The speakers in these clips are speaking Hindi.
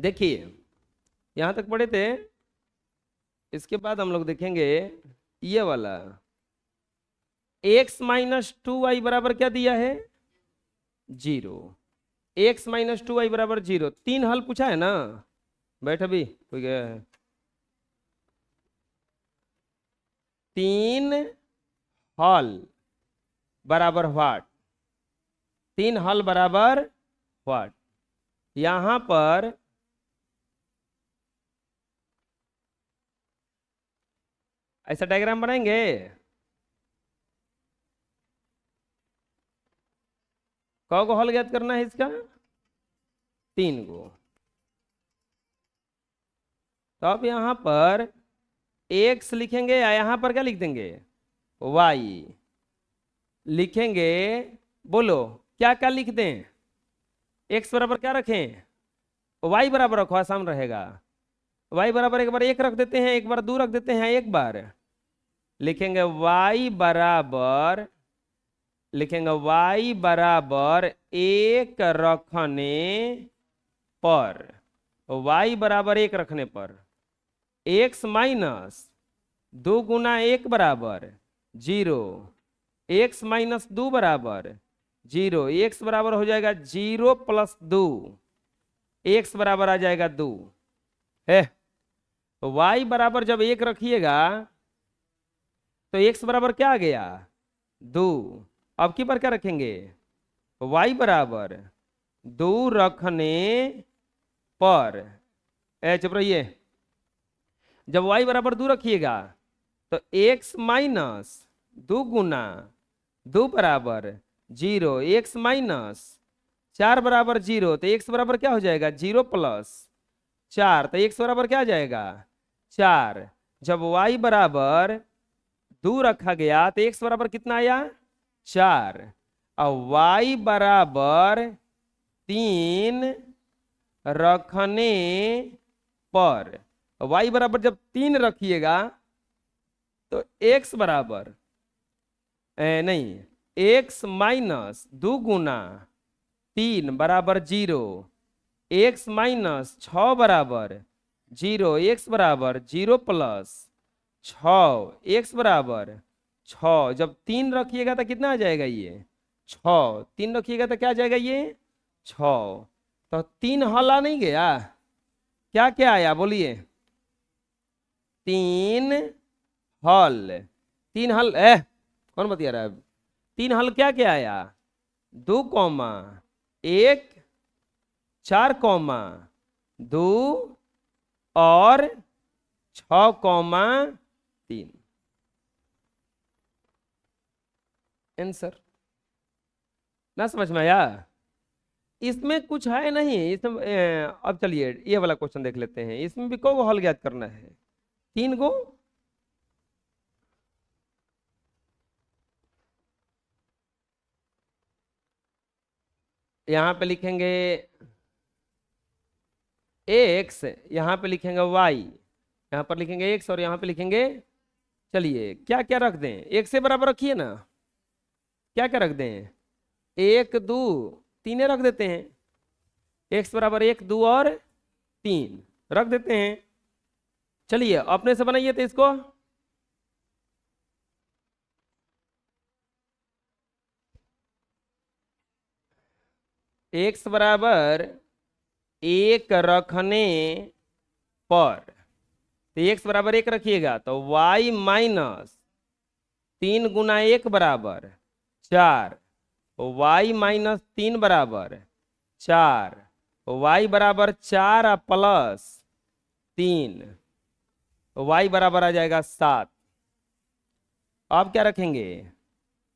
देखिए यहां तक पढ़े थे। इसके बाद हम लोग देखेंगे ये वाला x-2y बराबर क्या दिया है 0। x-2y बराबर 0। 3 हल पूछा है ना। बैठ अभी कोई गया है। 3 हल बराबर व्हाट। 3 हल बराबर व्हाट। यहां पर ऐसा डायग्राम बनाएंगे। कौ को हल ज्ञात करना है इसका 3 को। तो अब यहां पर x लिखेंगे या यहां पर क्या लिख देंगे y लिखेंगे। बोलो क्या क्या लिख दें। x बराबर क्या रखें y बराबर रखो आसान रहेगा। y बराबर एक बार 1 रख देते हैं, एक बार 2 रख देते हैं, एक बार लिखेंगे y बराबर 1 रखने पर y बराबर 1 रखने पर x माइनस 2 गुना 1 बराबर 0। x माइनस 2 बराबर 0। x बराबर हो जाएगा 0 प्लस 2। x बराबर आ जाएगा 2 है। तो y बराबर जब 1 रखिएगा तो x बराबर क्या आ गया 2। अब की बार क्या रखेंगे y बराबर 2 रखने पर चुप रहिए। जब y बराबर 2 रखिएगा तो x माइनस 2 गुना 2 बराबर 0। x माइनस 4 बराबर 0। तो x बराबर क्या हो जाएगा 0 प्लस 4। तो x बराबर क्या आ जाएगा 4। जब y बराबर 2 रखा गया तो x बराबर कितना आया 4। और y बराबर 3 रखने पर y बराबर जब 3 रखिएगा तो x बराबर नहीं x माइनस 2 गुना 3 बराबर 0। x माइनस 6 बराबर 0। x बराबर 0 प्लस 6। x बराबर 6। जब 3 रखिएगा तो कितना आ जाएगा ये 6। 3 रखिएगा तो क्या आ जाएगा ये 6। तो 3 हल नहीं गया। क्या क्या आया बोलिए 3 हल। 3 हल कौन बतिया रहा है। 3 हल क्या क्या आया 2 कॉमा 1 4 कॉमा 2 और 6 कॉमा 3 आंसर। ना समझ में आया। इसमें कुछ है नहीं इसमें अब चलिए ये वाला क्वेश्चन देख लेते हैं। इसमें भी को हल ज्ञात करना है 3 को। यहां पे लिखेंगे x, यहां पे लिखेंगे y, यहां पर लिखेंगे x और यहां पे लिखेंगे। चलिए क्या क्या रख दें एक से बराबर रखिए ना। क्या क्या रख दें 1 2 3 रख देते हैं। x बराबर 1 2 और 3 रख देते हैं। चलिए अपने से बनाइए तो इसको। x बराबर 1 रखने पर तो x बराबर 1 रखिएगा तो y माइनस 3 गुना 1 बराबर 4। y माइनस 3 बराबर 4। y बराबर 4 प्लस 3 y बराबर आ जाएगा 7। अब क्या रखेंगे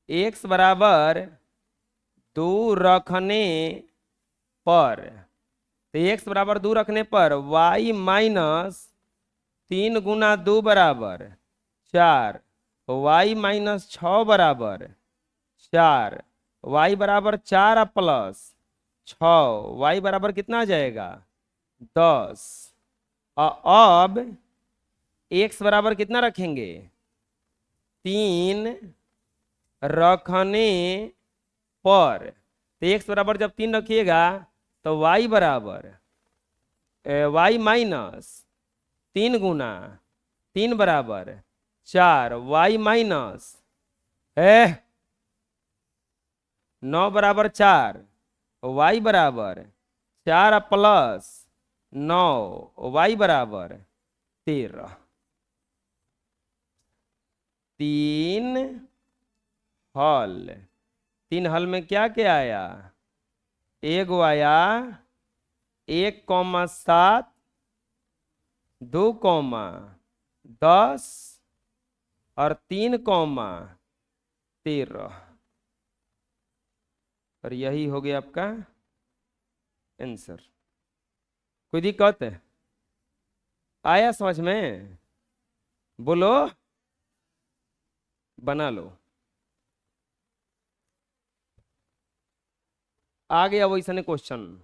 x बराबर 2 रखने पर तो x बराबर 2 रखने पर y माइनस 3 गुना 2 बराबर 4। y माइनस 6 बराबर 4। y बराबर 4 प्लस 6 y बराबर कितना आ जाएगा 10। अब x बराबर कितना रखेंगे 3 रखने पर तो x बराबर जब 3 रखिएगा तो y बराबर वाई माइनस 3 गुना 3 बराबर 4, वाई माइनस 9 बराबर 4, वाई बराबर 4 प्लस 9, वाई बराबर 13। 3 हल, 3 हल में क्या क्या आया? एगो आया 1,7, 2,10 और 3,13, और यही हो गया आपका आंसर। कोई दिक्कत है? आया समझ में? बोलो, बना लो। आ गया वैसने क्वेश्चन।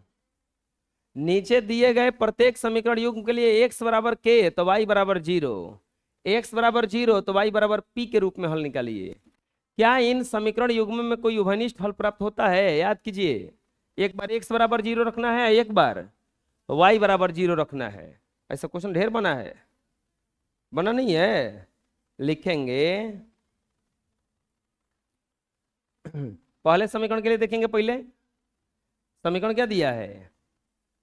नीचे दिए गए प्रत्येक समीकरण युग्म के लिए x बराबर k तो y बराबर 0, x बराबर 0 तो y बराबर p के रूप में हल निकालिए। क्या इन समीकरण युग्म में कोई उभयनिष्ठ हल प्राप्त होता है? याद कीजिए, एक बार x बराबर 0 रखना है, एक बार y बराबर 0 रखना है। ऐसा क्वेश्चन ढेर बना है, बना नहीं है? लिखेंगे पहले समीकरण के लिए देखेंगे। पहले समीकरण क्या दिया है?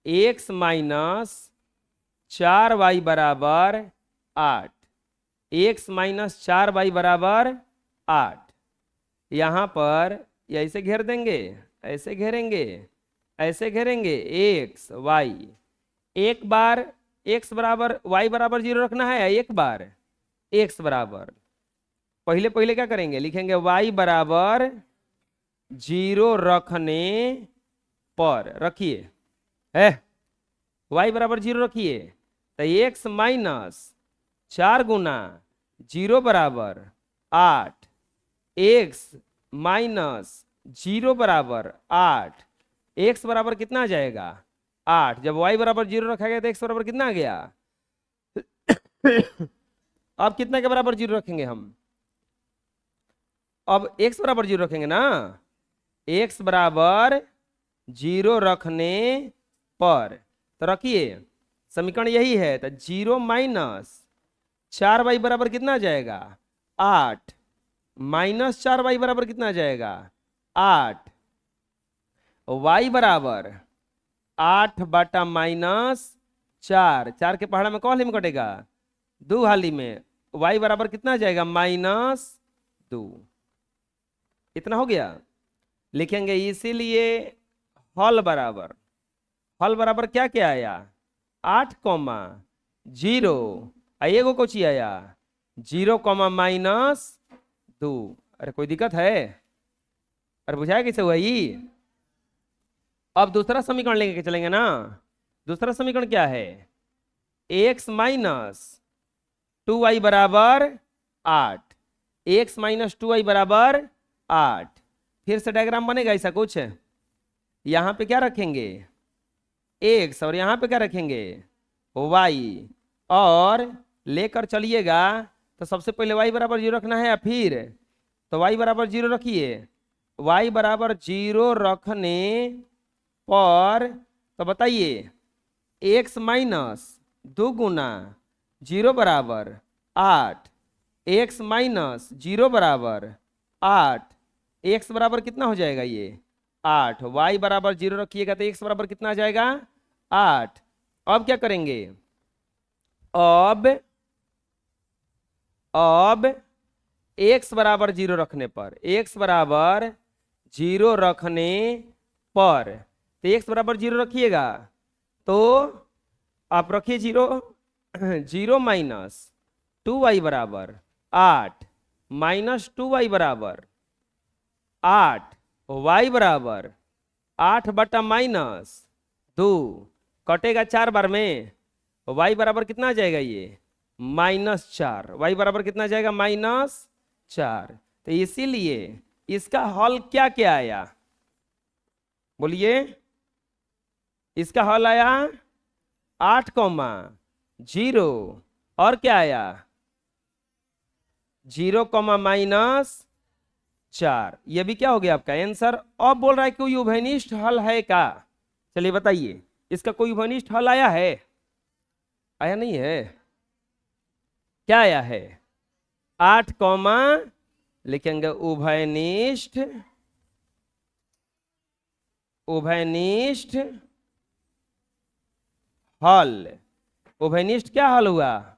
x माइनस 4y बराबर 8, x माइनस 4y बराबर 8। यहां पर ऐसे घेर देंगे, ऐसे घेरेंगे, ऐसे घेरेंगे x y। एक बार x बराबर y बराबर 0 रखना है, एक बार x बराबर, पहले पहले क्या करेंगे? लिखेंगे y बराबर 0 रखने पर, रखिए है y बराबर 0 रखिए, तो x माइनस 4 गुना 0 बराबर 8, x माइनस 0 बराबर 8, x बराबर कितना आ जाएगा? 8। जब y बराबर 0 रखा गया तो x बराबर कितना आ गया? अब कितना के बराबर 0 रखेंगे हम? अब x बराबर 0 रखेंगे ना, x बराबर 0 रखने पर, तो रखिए समीकरण यही है, तो 0 माइनस 4y बराबर कितना आ जाएगा? 8, माइनस 4y बराबर कितना आ जाएगा? 8, y बराबर 8 बटा माइनस 4, 4 के पहाड़ा में कौन हाली में कटेगा? 2 हाली में। y बराबर कितना आ जाएगा? -2। इतना हो गया। लिखेंगे इसीलिए हल बराबर, हल बराबर क्या क्या आया? 8,0, एगो कोची आया 0, -2। अरे कोई दिक्कत है? अरे बुझाया कैसे हुआ ये? अब दूसरा समीकरण लेके चलेंगे ना। दूसरा समीकरण क्या है? x माइनस 2y बराबर 8, x माइनस 2y बराबर 8। फिर से डायग्राम बनेगा ऐसा कुछ। यहां पे क्या रखेंगे? x, और यहां पे क्या रखेंगे? y, और लेकर चलिएगा तो सबसे पहले y बराबर 0 रखना है, फिर तो y बराबर 0 रखिए। y बराबर 0 रखने पर तो बताइए, x माइनस 2 गुना 0 बराबर 8, x माइनस 0 बराबर 8, x बराबर कितना हो जाएगा? ये 8। y बराबर 0 रखिएगा तो x बराबर कितना आ जाएगा? 8। अब क्या करेंगे? अब x बराबर 0 रखने पर, x बराबर 0 रखने पर, तो x बराबर 0 रखिएगा तो आप रखिए 0, 0 माइनस 2y बराबर 8, माइनस 2y बराबर 8, y बराबर 8 बटा -2, कटेगा 4 बार में, y बराबर कितना आ जाएगा? ये -4। y बराबर कितना आ जाएगा? -4। तो इसीलिए इसका हल क्या क्या आया? बोलिए। इसका हल आया 8,0, और क्या आया? 0, -4। ये भी क्या हो गया आपका आंसर। अब बोल रहा है कोई उभयनिष्ठ हल है क्या? चलिए बताइए, इसका कोई उभयनिष्ठ हल आया है? आया नहीं है? क्या आया है? 8 कॉमा, लिखेंगे उभयनिष्ठ, उभयनिष्ठ हल। उभयनिष्ठ क्या हल हुआ?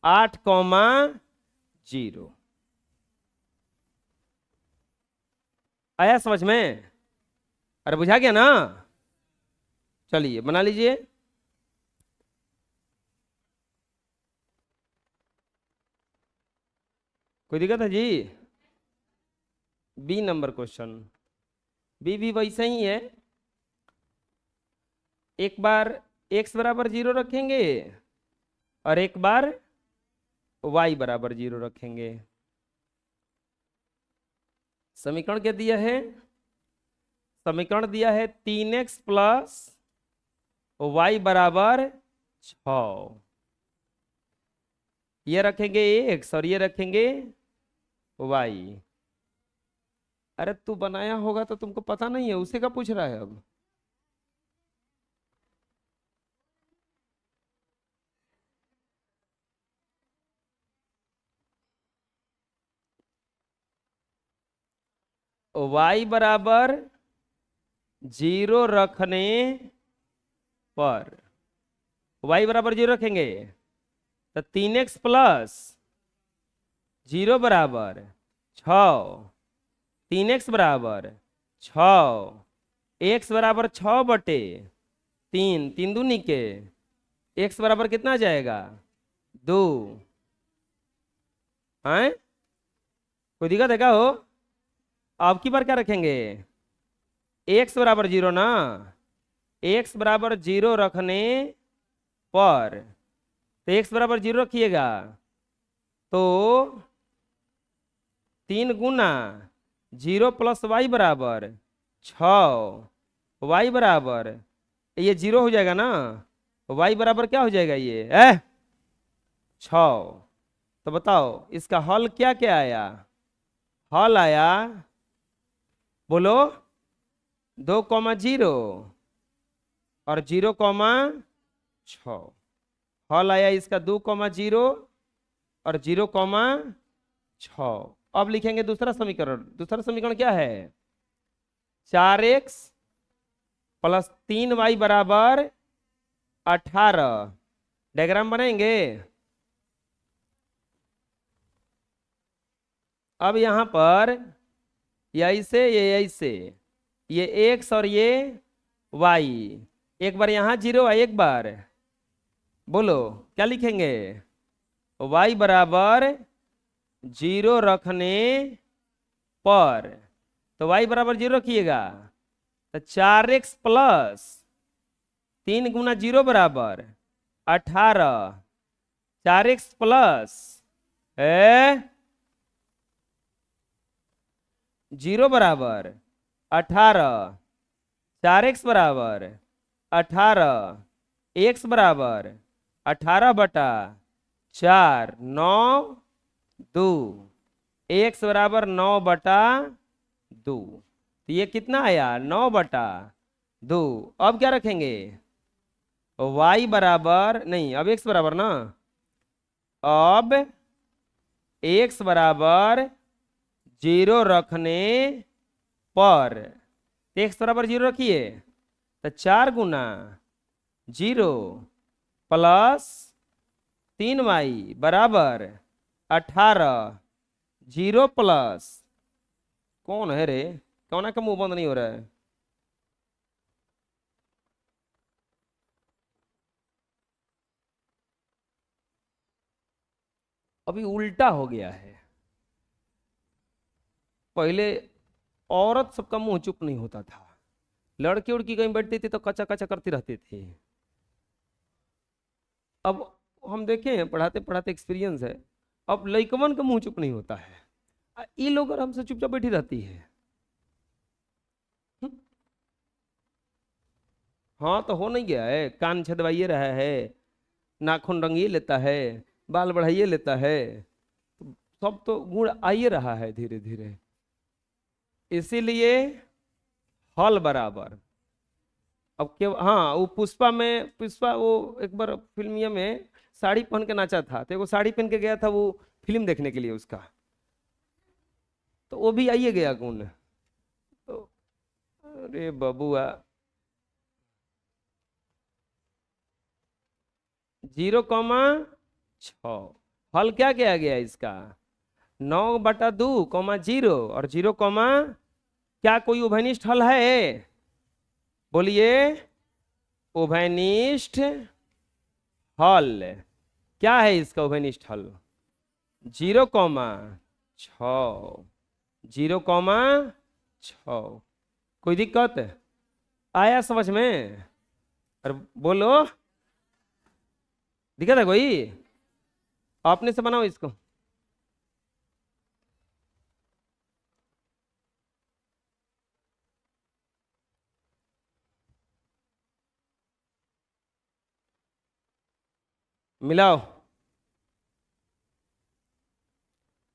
8,0। आया समझ में? अरे बुझा गया ना? चलिए बना लीजिए। कोई दिक्कत है जी? बी नंबर क्वेश्चन, बी भी वैसे ही है। एक बार x बराबर 0 रखेंगे और एक बार y बराबर 0 रखेंगे। समीकरण क्या दिया है? समीकरण दिया है 3x प्लस y बराबर 6। ये रखेंगे x और ये रखेंगे y। अरे तू बनाया होगा तो तुमको पता नहीं है, उसे का पूछ रहा है अब? y बराबर 0 रखने पर, y बराबर 0 रखेंगे तो 3x प्लस 0 बराबर 6, 3x बराबर 6, x बराबर 6/3, 3 दूनी के, x बराबर कितना आ जाएगा? 2। हैं? कोई दिक्कत है क्या हो? अब की बार क्या रखेंगे? x बराबर 0 ना, x बराबर 0 रखने पर, तो x बराबर 0 रखिएगा तो 3 गुना 0 प्लस y बराबर 6, y बराबर, ये 0 हो जाएगा ना, y बराबर क्या हो जाएगा ये 6। तो बताओ इसका हल क्या क्या आया? हल आया, बोलो, 2,0 और 0,6। हल आया इसका 2,0 और 0,6। अब लिखेंगे दूसरा समीकरण। दूसरा समीकरण क्या है? 4x प्लस 3y बराबर 18। डायग्राम बनाएंगे। अब यहां पर ये ऐसे, ये x और ये y, एक बार यहां 0 है, एक बार बोलो क्या लिखेंगे? y बराबर 0 रखने पर, तो y बराबर 0 रखिएगा तो 4x प्लस 3 गुना 0 बराबर 18, 4x प्लस 0 बराबर 18, 4x बराबर 18, x बराबर 18/4, 9, 2, x बराबर 9/2। तो ये कितना आया? 9/2। अब क्या रखेंगे? y बराबर नहीं, अब x बराबर ना, अब x बराबर 0 रखने पर, x बराबर 0 रखिए तो 4 गुना 0 प्लस 3y बराबर 18, 0 प्लस, कौन है रे? कौन का मुंह बंद नहीं हो रहा है? अभी उल्टा हो गया है। पहले औरत सबका मुंह चुप नहीं होता था, लड़की उड़की कहीं बैठती थी तो कचा कचा करती रहती थी। अब हम देखे हैं, पढ़ाते पढ़ाते एक्सपीरियंस है, अब लइकवन का मुंह चुप नहीं होता है। ये लोग और हमसे चुपचाप बैठी रहती है। हम्म, हाँ तो हो नहीं गया है, कान छदवाइए रहा है, नाखून रंगिए लेता है, बाल बढ़ाइए लेता है, तो सब तो गुण आइए रहा है धीरे धीरे। इसीलिए हल बराबर, अब क्या, हाँ वो पुष्पा में, पुष्पा वो एक बार फिल्मिया में साड़ी पहन के नाचा था, तो वो साड़ी पहन के गया था वो फिल्म देखने के लिए उसका, तो वो भी आइए गया गुण। तो अरे बबुआ, 0,6। हल क्या किया गया इसका? 9/2, 0 और 0, क्या कोई उभयनिष्ठ हल है? बोलिए, उभयनिष्ठ हल क्या है इसका? उभयनिष्ठ हल 0,6, 0,6। कोई दिक्कत आया समझ में? और बोलो, दिक्कत है कोई? अपने से बनाओ इसको। मिलाओ।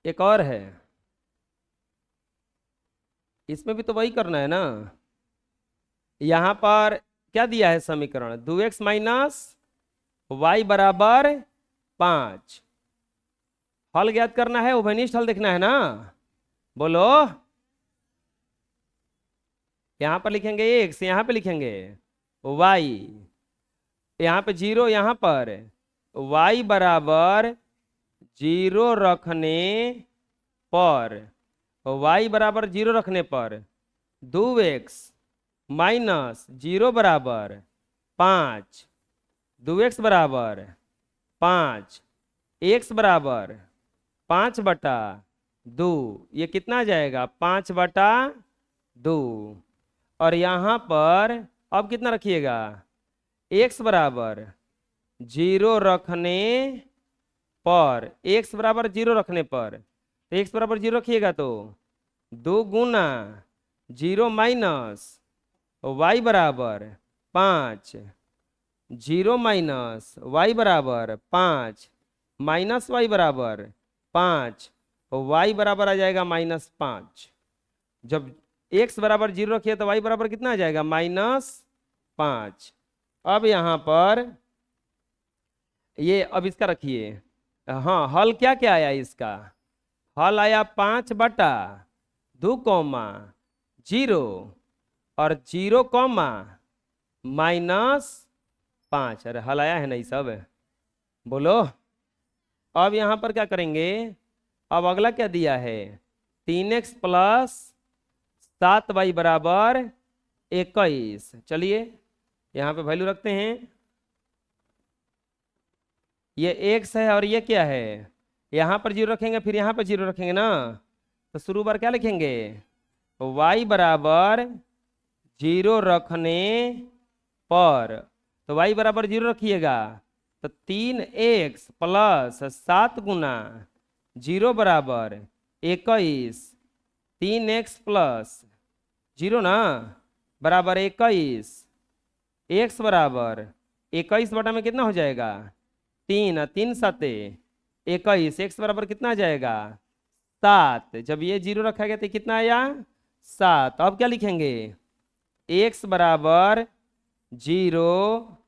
एक और है, इसमें भी तो वही करना है ना। यहां पर क्या दिया है समीकरण? 2x माइनस वाई बराबर 5। हल ज्ञात करना है, उभयनिष्ठ हल देखना है ना। बोलो, यहां पर लिखेंगे x, यहां पे लिखेंगे y, यहां पे 0, यहां पर y बराबर 0 रखने पर, y बराबर 0 रखने पर 2x माइनस 0 बराबर 5, 2x बराबर 5, x बराबर 5/2। ये कितना आ जाएगा? 5/2। और यहाँ पर अब कितना रखिएगा? x बराबर 0 रखने पर, x बराबर 0 रखने पर, तो x बराबर 0 रखिएगा तो 2 गुना 0 माइनस y बराबर 5, 0 माइनस y बराबर 5 माइनस y बराबर 5, y बराबर आ जाएगा -5। जब x बराबर 0 रखिए तो y बराबर कितना आ जाएगा? -5। अब यहाँ पर ये, अब इसका रखिए। हाँ, हल क्या क्या आया इसका? हल आया 5/2, 0 और 0, -5। अरे हल आया है ना ये सब? बोलो। अब यहां पर क्या करेंगे? अब अगला क्या दिया है? 3x प्लस 7y बराबर 21। चलिए यहां पे वैल्यू रखते हैं। ये x है और ये क्या है? यहां पर 0 रखेंगे, फिर यहां पर 0 रखेंगे ना, तो शुरू बार क्या लिखेंगे? y बराबर 0 रखने पर, तो y बराबर 0 रखिएगा तो 3x प्लस 7 गुना 0 बराबर 21, 3x प्लस 0 ना बराबर 21, x बराबर 21 बटा में कितना हो जाएगा? 3, 3 सते 21, x बराबर कितना आ जाएगा? 7। जब ये 0 रखा गया तो कितना आया? 7। अब क्या लिखेंगे? x बराबर 0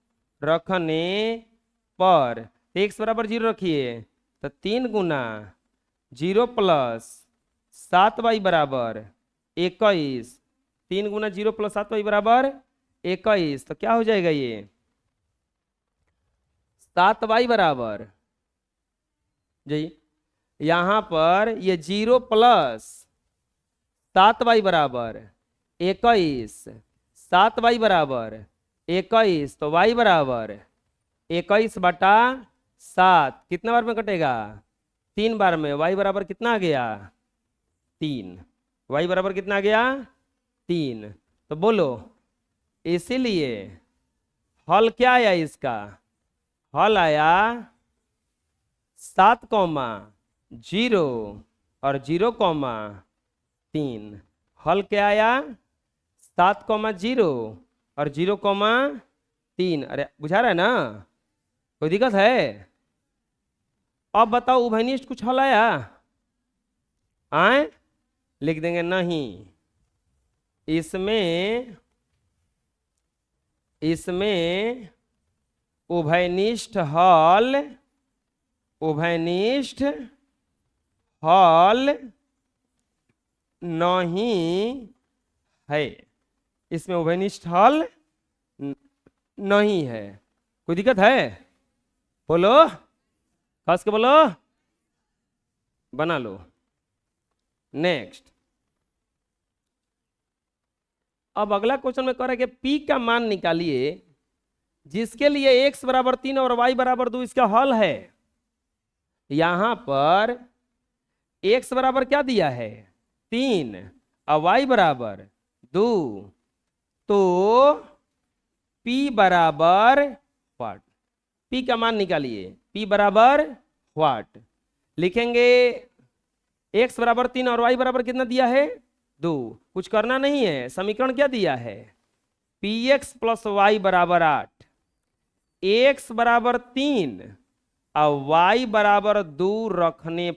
रखने पर, x बराबर 0 रखिए तो 3 गुना 0 प्लस 7y बराबर 21, 3 गुना 0 प्लस 7y बराबर 21, तो क्या हो जाएगा? ये 7y बराबर जी, यहां पर ये 0 प्लस 7y बराबर 21, 7y बराबर 21, तो y बराबर 21/7 कितना बार में कटेगा? 3 बार में। y बराबर कितना आ गया? 3। y बराबर कितना आ गया? 3। तो बोलो, इसीलिए हल क्या आया इसका? हल आया 7,0 और 0,3। हल क्या आया? 7,0 और 0,3। अरे बुझा रहा है ना? कोई दिक्कत है? अब बताओ, उभयनिष्ठ कुछ हल आया? आए? लिख देंगे नहीं। इसमें उभयनिष्ठ हल उभयनिष्ठ हल नहीं है। इसमें उभयनिष्ठ हल नहीं है। कोई दिक्कत है? बोलो, खास के बोलो, बना लो। नेक्स्ट, अब अगला क्वेश्चन में कह रहे कि P का मान निकालिए जिसके लिए x बराबर 3 और y बराबर 2 इसका हल है। यहां पर x बराबर क्या दिया है? 3 और y बराबर 2, तो P बराबर व्हाट? P का मान निकालिए। P बराबर व्हाट लिखेंगे? x बराबर 3 और y बराबर कितना दिया है? 2। कुछ करना नहीं है, समीकरण क्या दिया है? px प्लस वाई बराबर 8। x बराबर 3 और y बराबर 2 रखने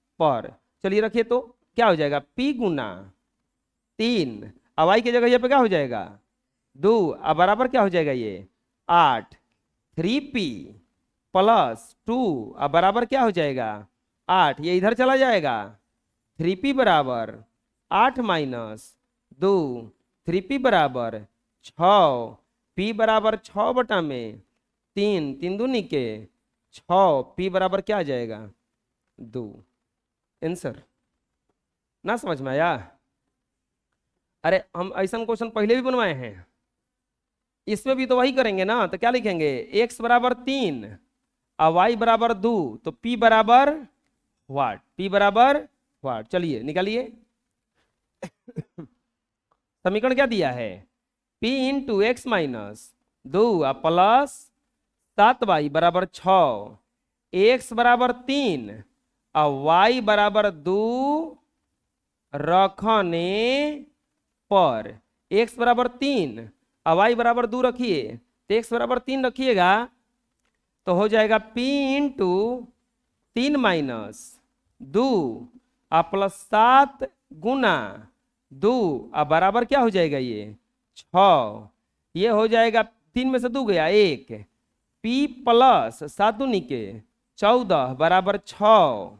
पर, चलिए रखिए, तो क्या हो जाएगा? P गुना 3 और y की जगह ये पे क्या हो जाएगा? 2 और बराबर क्या हो जाएगा? ये 8। 3p प्लस 2 और बराबर क्या हो जाएगा? 8। ये इधर चला जाएगा। 3p बराबर 8 माइनस 2, 3p बराबर 6, p बराबर 6 बटा में 3, 3 दूनी के 6, p बराबर क्या आ जाएगा? 2। आंसर ना समझ में आया? अरे हम ऐसा क्वेश्चन पहले भी बनवाए हैं, इसमें भी तो वही करेंगे ना। तो क्या लिखेंगे? x बराबर 3 और y बराबर 2, तो p बराबर व्हाट? p बराबर व्हाट? चलिए निकालिए। समीकरण क्या दिया है? p into x minus 2 plus 7y बराबर 6, x बराबर 3 और y बराबर 2 रखने पर। x बराबर 3 और y बराबर 2 रखिए, तो x बराबर 3 रखिएगा तो हो जाएगा p इंटू 3 माइनस 2 प्लस 7 गुना 2 और बराबर क्या हो जाएगा? ये 6। ये हो जाएगा 3 में से 2 गया 1, p प्लस 7 दूनी के 14 बराबर 6,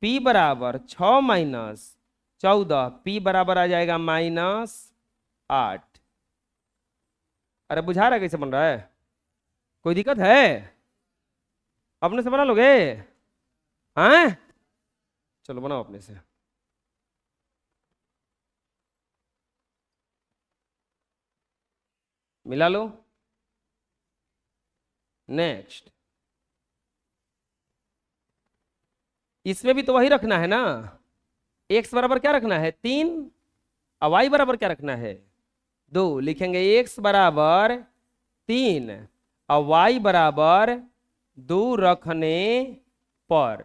p बराबर 6 माइनस 14, p बराबर आ जाएगा -8। अरे बुझा रहा है कैसे बन रहा है? कोई दिक्कत है? अपने से बना लोगे? हाँ चलो बनाओ अपने से। मिला लो। नेक्स्ट, इसमें भी तो वही रखना है ना। x बराबर क्या रखना है? 3 और y बराबर क्या रखना है? 2। लिखेंगे x बराबर 3 और y बराबर 2 रखने पर,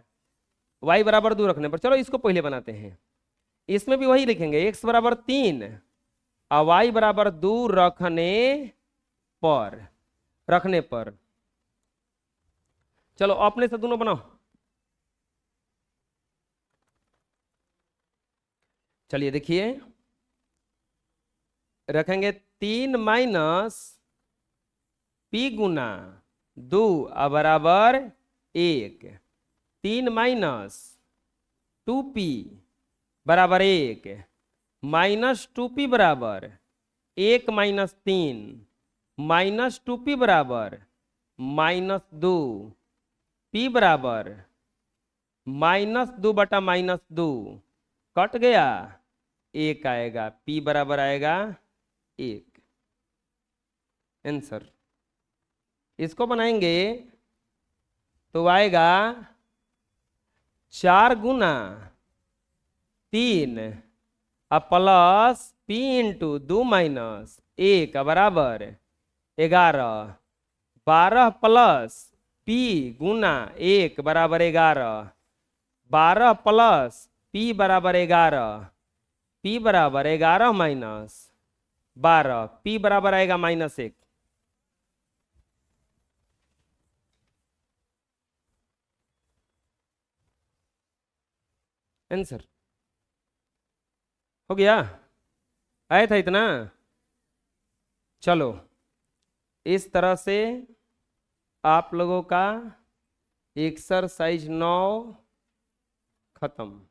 y बराबर 2 रखने पर। चलो इसको पहले बनाते हैं। इसमें भी वही लिखेंगे, x बराबर 3 और y बराबर 2 रखने पर। चलो अपने से दोनों बनाओ। चलिए देखिए, रखेंगे 3 माइनस p गुना 2 बराबर 1, 3 माइनस 2p बराबर 1, माइनस 2p बराबर 1 माइनस 3, माइनस 2p बराबर -2, p बराबर -2 बटा -2 कट गया, 1 आएगा। p बराबर आएगा 1। आंसर। इसको बनाएंगे तो आएगा 4 गुना 3 प्लस p इंटू 2 माइनस 1 बराबर 11, 12 प्लस p गुना 1 बराबर 11, 12 प्लस p बराबर 11, p बराबर 11 माइनस 12, p बराबर आएगा -1। आंसर हो गया? आया था इतना? चलो इस तरह से आप लोगों का एक्सरसाइज 9 खत्म।